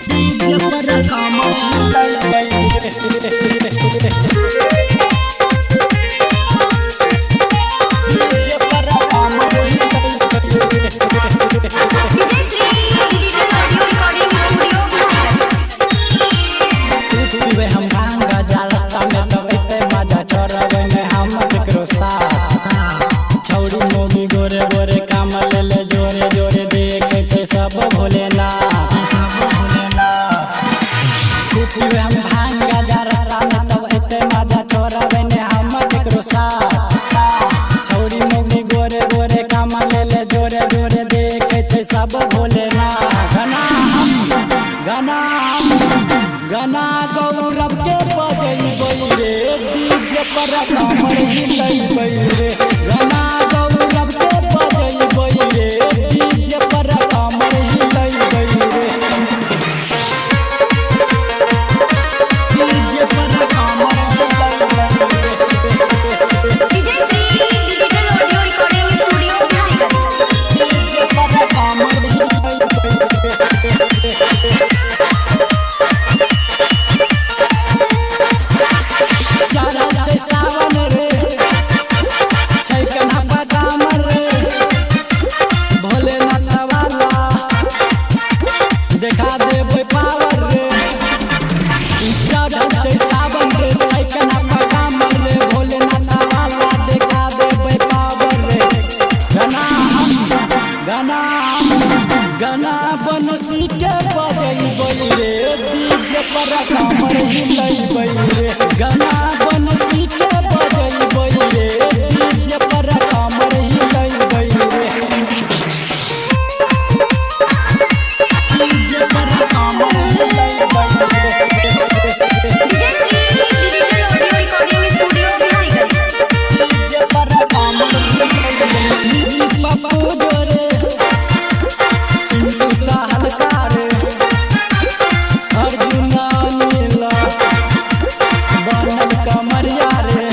DJ पर कमर हिलाई डीजे पर कमर हिलाई हम भांगा जा रास्ता में तब एते मजा चोरवे में हम केकरो साथ छौड़ी मोगी गोरे गोरे काम ले ले जोरे जोरे देखे थे सब भोलेनाथ हम भांगा जा रास्ता में तब एते मजा चोरवे में हम केकरो साथ छौड़ी मोगी गोरे गोरे काम ले ले जोरे जोरे देखे थे सब भोलेनाथ गाना गौरव के बजैबै रे डीजे पर कमर हिलैबै रे गाना गौरव के बजैबै रे डीजे पर कमर हिलैबै रे डीजे पर कमर हिलैबै DJ Shri digital audio recording studio Bihariganj DJ पर कमर हिलैबै सावन रे छै कन्हा पकामर रे भोलेनाथ वाला देखा देबै पावर रे चढ़ल छै सावन रे छै कन्हा पकामर रे भोलेनाथ वाला देखा देबै पावर रे गाना बनसी के बजैबै रे डीजे पर कमर हिलैबै रे गाना बनसी के बजैबै रे डीजे पर कमर हिलैबै रे डीजे पर कमर हिलैबै रे DJ Shri digital audio recording studio Bihariganj DJ पर कमर हिलैबै नीतीश बाबू जोरे सिंधु का हल्का रे अर्जुन नीला बनल कमरिया रे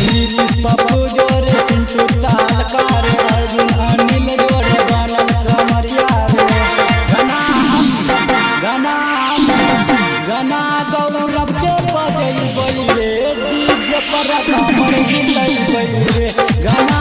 नीतीश बाबू जोरे सिंधु का हल्का रे अर्जुन अनिल जोरे बनल कमरिया रे गाना गौरव के बजैबै रे डीजे पर कमर हिलैबै रे गाना